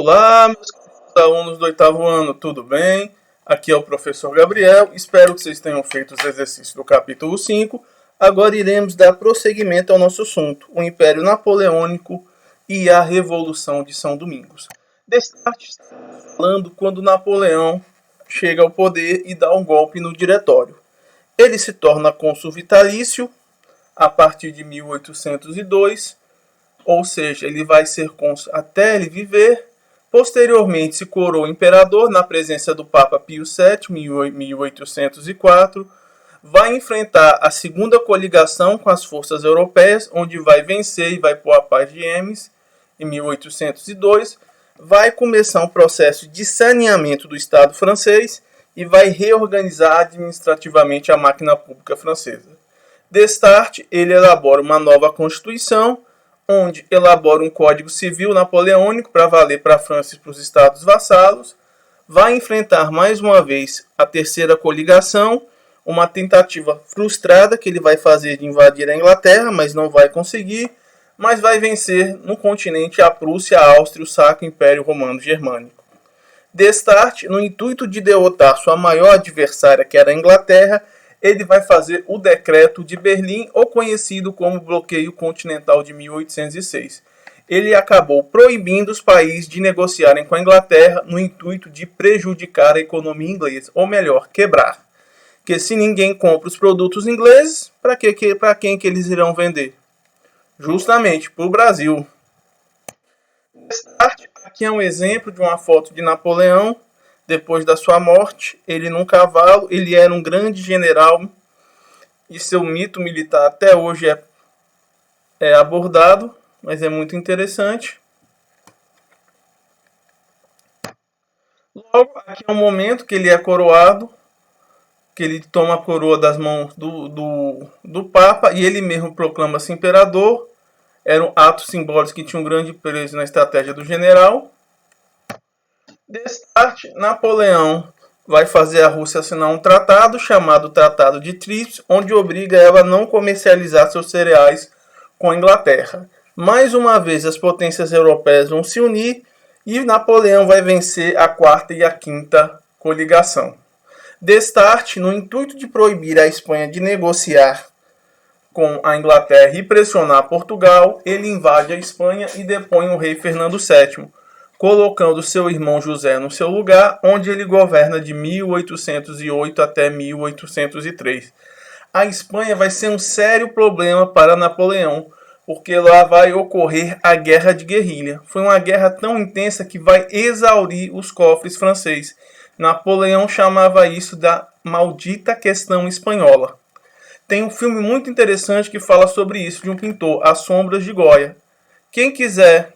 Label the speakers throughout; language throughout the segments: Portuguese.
Speaker 1: Olá, meus queridos alunos do oitavo ano, tudo bem? Aqui é o professor Gabriel, espero que vocês tenham feito os exercícios do capítulo 5. Agora iremos dar prosseguimento ao nosso assunto, o Império Napoleônico e a Revolução de São Domingos. Destarte falando quando Napoleão chega ao poder e dá um golpe no diretório. Ele se torna cônsul vitalício a partir de 1802, ou seja, ele vai ser cônsul até ele viver. Posteriormente se coroou imperador na presença do Papa Pio VII, em 1804. Vai enfrentar a segunda coligação com as forças europeias, onde vai vencer e vai pôr a paz de Ems, em 1802. Vai começar um processo de saneamento do Estado francês e vai reorganizar administrativamente a máquina pública francesa. Destarte, ele elabora uma nova Constituição, onde elabora um Código Civil napoleônico para valer para a França e para os estados vassalos. Vai enfrentar mais uma vez a terceira coligação, uma tentativa frustrada que ele vai fazer de invadir a Inglaterra, mas não vai conseguir, mas vai vencer no continente a Prússia, a Áustria e o Sacro Império Romano Germânico. Destarte, no intuito de derrotar sua maior adversária, que era a Inglaterra, ele vai fazer o Decreto de Berlim, ou conhecido como Bloqueio Continental de 1806. Ele acabou proibindo os países de negociarem com a Inglaterra no intuito de prejudicar a economia inglesa, ou melhor, quebrar. Porque se ninguém compra os produtos ingleses, para quem que eles irão vender? Justamente para o Brasil. Aqui é um exemplo de uma foto de Napoleão, depois da sua morte, ele num cavalo, ele era um grande general e seu mito militar até hoje é abordado, mas é muito interessante. Logo, aqui é um momento que ele é coroado, que ele toma a coroa das mãos do Papa e ele mesmo proclama-se imperador. Eram atos simbólicos que tinham um grande peso na estratégia do general. Destarte, Napoleão vai fazer a Rússia assinar um tratado chamado Tratado de Trips, onde obriga ela a não comercializar seus cereais com a Inglaterra. Mais uma vez as potências europeias vão se unir e Napoleão vai vencer a quarta e a quinta coligação. Destarte, no intuito de proibir a Espanha de negociar com a Inglaterra e pressionar Portugal, ele invade a Espanha e depõe o rei Fernando VII, colocando seu irmão José no seu lugar, onde ele governa de 1808 até 1803. A Espanha vai ser um sério problema para Napoleão, porque lá vai ocorrer a Guerra de Guerrilha. Foi uma guerra tão intensa que vai exaurir os cofres franceses. Napoleão chamava isso da maldita questão espanhola. Tem um filme muito interessante que fala sobre isso, de um pintor, As Sombras de Goya. Quem quiser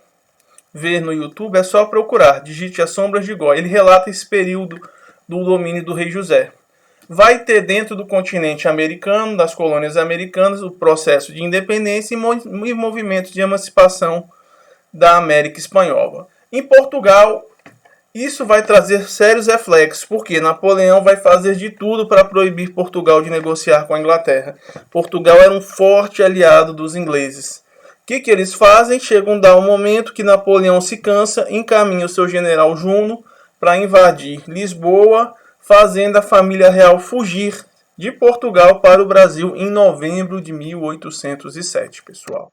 Speaker 1: ver no YouTube é só procurar, digite As Sombras de Goya. Ele relata esse período do domínio do rei José. Vai ter dentro do continente americano, das colônias americanas, o processo de independência e movimentos de emancipação da América Espanhola. Em Portugal, isso vai trazer sérios reflexos, porque Napoleão vai fazer de tudo para proibir Portugal de negociar com a Inglaterra. Portugal era um forte aliado dos ingleses. O que eles fazem? Chegam a dar um momento que Napoleão se cansa, encaminha o seu general Juno para invadir Lisboa, fazendo a família real fugir de Portugal para o Brasil em novembro de 1807, pessoal.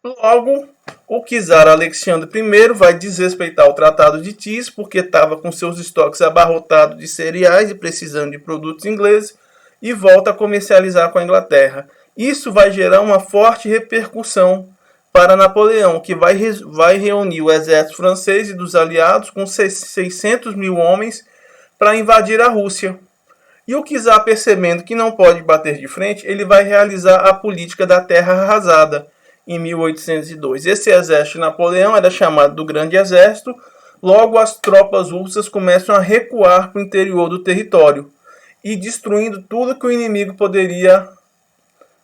Speaker 1: Logo, o czar Alexandre I vai desrespeitar o Tratado de Tis, porque estava com seus estoques abarrotados de cereais e precisando de produtos ingleses, e volta a comercializar com a Inglaterra. Isso vai gerar uma forte repercussão para Napoleão, que vai reunir o exército francês e dos aliados com 600 mil homens para invadir a Rússia. E o czar, percebendo que não pode bater de frente, ele vai realizar a política da terra arrasada em 1802. Esse exército de Napoleão era chamado do Grande Exército. Logo, as tropas russas começam a recuar para o interior do território e destruindo tudo que o inimigo poderia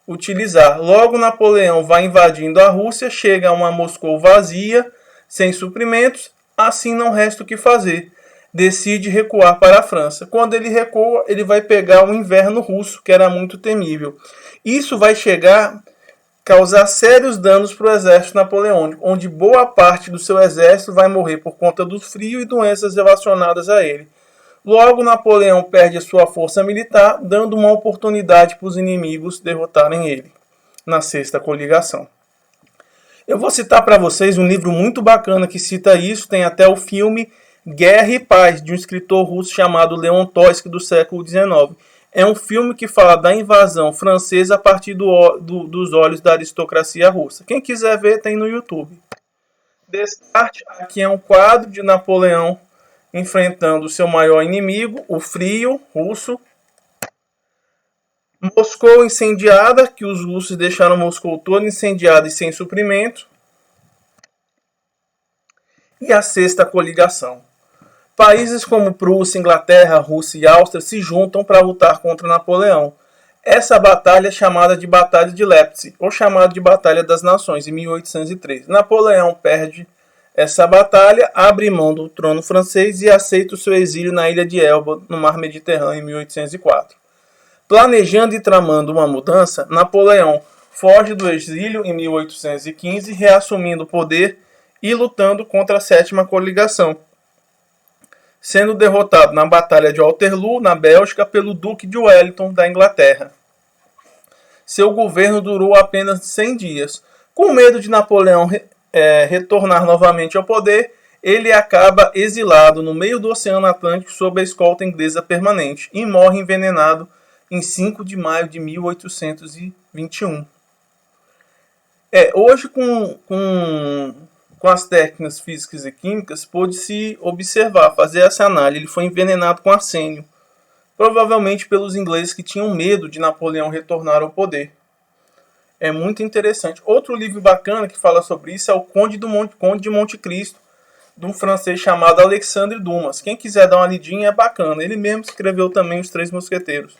Speaker 1: utilizar. Logo, Napoleão vai invadindo a Rússia, chega a uma Moscou vazia, sem suprimentos, assim não resta o que fazer. Decide recuar para a França. Quando ele recua, ele vai pegar o inverno russo, que era muito temível. Isso vai chegar causar sérios danos para o exército napoleônico, onde boa parte do seu exército vai morrer por conta do frio e doenças relacionadas a ele. Logo, Napoleão perde a sua força militar, dando uma oportunidade para os inimigos derrotarem ele, na Sexta Coligação. Eu vou citar para vocês um livro muito bacana que cita isso, tem até o filme Guerra e Paz, de um escritor russo chamado Leon Trotsky, do século XIX. É um filme que fala da invasão francesa a partir dos olhos da aristocracia russa. Quem quiser ver, tem no YouTube. Descarte, aqui é um quadro de Napoleão enfrentando o seu maior inimigo, o frio russo. Moscou incendiada, que os russos deixaram Moscou toda incendiada e sem suprimento. E a Sexta Coligação. Países como Prússia, Inglaterra, Rússia e Áustria se juntam para lutar contra Napoleão. Essa batalha é chamada de Batalha de Leipzig, ou chamada de Batalha das Nações, em 1803. Napoleão perde essa batalha, abre mão do trono francês e aceita o seu exílio na ilha de Elba, no mar Mediterrâneo, em 1804. Planejando e tramando uma mudança, Napoleão foge do exílio em 1815, reassumindo o poder e lutando contra a Sétima Coligação, sendo derrotado na Batalha de Waterloo, na Bélgica, pelo Duque de Wellington, da Inglaterra. Seu governo durou apenas 100 dias. Com medo de Napoleão retornar novamente ao poder, ele acaba exilado no meio do Oceano Atlântico sob a escolta inglesa permanente e morre envenenado em 5 de maio de 1821. Hoje, com as técnicas físicas e químicas, pôde-se observar, fazer essa análise. Ele foi envenenado com arsênio, provavelmente pelos ingleses que tinham medo de Napoleão retornar ao poder. É muito interessante. Outro livro bacana que fala sobre isso é o Conde de Monte Cristo, de um francês chamado Alexandre Dumas. Quem quiser dar uma lidinha é bacana. Ele mesmo escreveu também Os Três Mosqueteiros.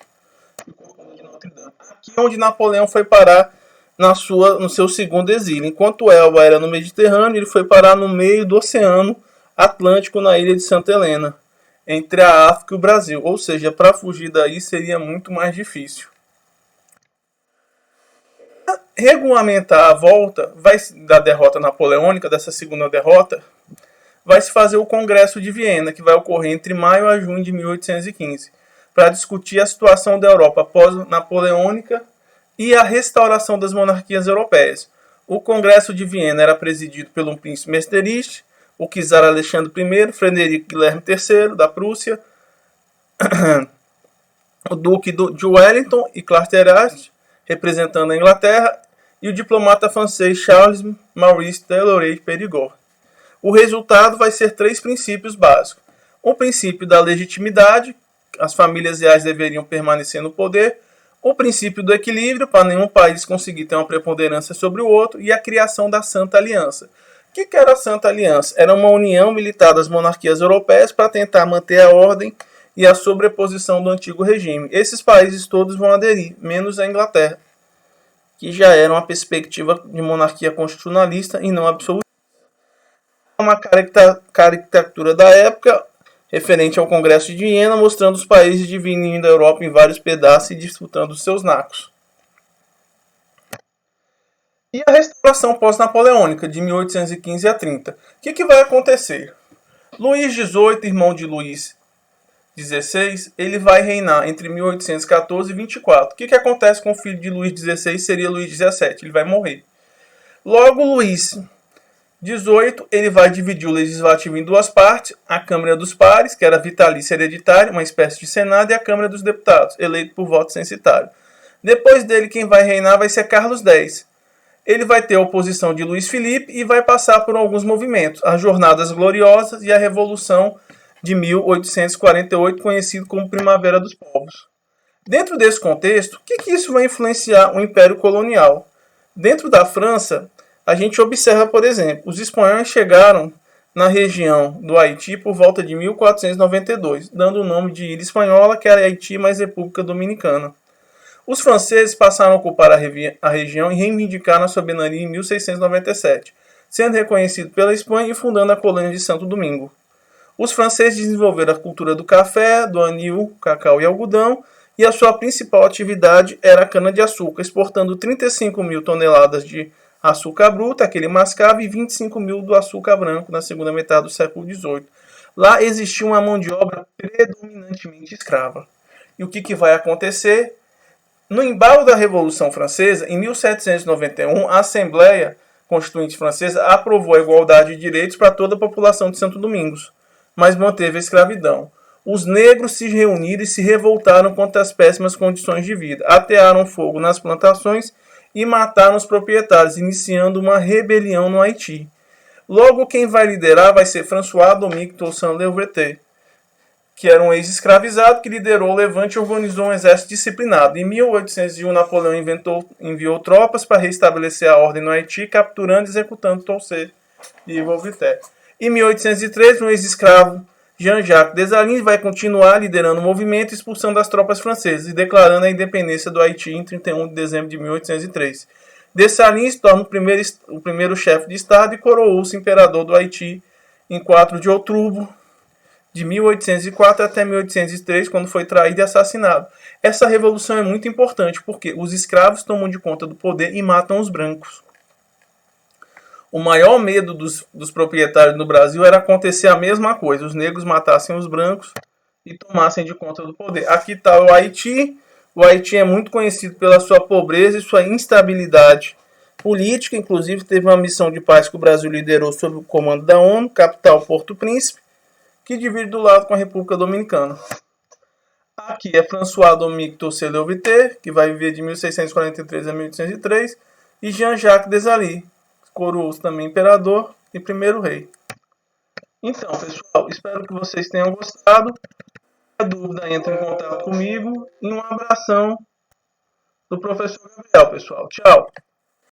Speaker 1: Aqui é onde Napoleão foi parar no seu segundo exílio. Enquanto Elba era no Mediterrâneo, ele foi parar no meio do Oceano Atlântico, na ilha de Santa Helena, entre a África e o Brasil. Ou seja, para fugir daí seria muito mais difícil. Regulamentar a volta da derrota napoleônica, dessa segunda derrota, vai se fazer o Congresso de Viena, que vai ocorrer entre maio a junho de 1815, para discutir a situação da Europa pós-napoleônica e a restauração das monarquias europeias. O Congresso de Viena era presidido pelo príncipe Metternich, o czar Alexandre I, Frederico Guilherme III, da Prússia, o Duque de Wellington e Carteret, representando a Inglaterra, e o diplomata francês Charles Maurice Delory-Périgord. O resultado vai ser 3 princípios básicos. O princípio da legitimidade, as famílias reais deveriam permanecer no poder. O princípio do equilíbrio, para nenhum país conseguir ter uma preponderância sobre o outro. E a criação da Santa Aliança. O que era a Santa Aliança? Era uma união militar das monarquias europeias para tentar manter a ordem e a sobreposição do antigo regime. Esses países todos vão aderir, menos a Inglaterra, que já era uma perspectiva de monarquia constitucionalista e não absolutista. Uma caricatura da época referente ao Congresso de Viena, mostrando os países dividindo a Europa em vários pedaços e disputando os seus nacos. E a restauração pós-napoleônica, de 1815 a 30. O que vai acontecer? Luís XVIII, irmão de Luís XVI, ele vai reinar entre 1814 e 24. O que acontece com o filho de Luís XVI? Seria Luís XVII. Ele vai morrer. Logo, Luís XVIII, ele vai dividir o legislativo em 2 partes. A Câmara dos Pares, que era vitalícia hereditária, uma espécie de Senado, e a Câmara dos Deputados, eleito por voto censitário. Depois dele, quem vai reinar vai ser Carlos X. Ele vai ter a oposição de Luís Filipe e vai passar por alguns movimentos. As Jornadas Gloriosas e a Revolução de 1848, conhecido como Primavera dos Povos. Dentro desse contexto, o que isso vai influenciar o Império Colonial? Dentro da França, a gente observa, por exemplo, os espanhóis chegaram na região do Haiti por volta de 1492, dando o nome de Ilha Espanhola, que era Haiti mais República Dominicana. Os franceses passaram a ocupar a região e reivindicaram a soberania em 1697, sendo reconhecido pela Espanha e fundando a colônia de Santo Domingo. Os franceses desenvolveram a cultura do café, do anil, cacau e algodão, e a sua principal atividade era a cana-de-açúcar, exportando 35 mil toneladas de açúcar bruto, aquele mascavo, e 25 mil do açúcar branco na segunda metade do século XVIII. Lá existia uma mão de obra predominantemente escrava. E o que vai acontecer? No embalo da Revolução Francesa, em 1791, a Assembleia Constituinte Francesa aprovou a igualdade de direitos para toda a população de Santo Domingos, mas manteve a escravidão. Os negros se reuniram e se revoltaram contra as péssimas condições de vida, atearam fogo nas plantações e mataram os proprietários, iniciando uma rebelião no Haiti. Logo, quem vai liderar vai ser François Dominique Toussaint Louverture, que era um ex-escravizado que liderou o levante e organizou um exército disciplinado. Em 1801, Napoleão enviou tropas para restabelecer a ordem no Haiti, capturando e executando Toussaint e Louverture. Em 1803, um ex-escravo, Jean-Jacques Dessalines, vai continuar liderando o movimento, expulsando as tropas francesas e declarando a independência do Haiti em 31 de dezembro de 1803. Dessalines se torna o primeiro chefe de Estado e coroou-se imperador do Haiti em 4 de outubro de 1804 até 1803, quando foi traído e assassinado. Essa revolução é muito importante porque os escravos tomam de conta do poder e matam os brancos. O maior medo dos proprietários no Brasil era acontecer a mesma coisa, os negros matassem os brancos e tomassem de conta do poder. Aqui está o Haiti. O Haiti é muito conhecido pela sua pobreza e sua instabilidade política. Inclusive, teve uma missão de paz que o Brasil liderou sob o comando da ONU, capital Porto Príncipe, que divide do lado com a República Dominicana. Aqui é François Dominique Toussaint Louverture, que vai viver de 1643 a 1803, e Jean-Jacques Dessalines, coroou-se também imperador e primeiro rei. Então, pessoal, espero que vocês tenham gostado. Se dúvida, entre em contato comigo. E um abração do professor Gabriel, pessoal. Tchau!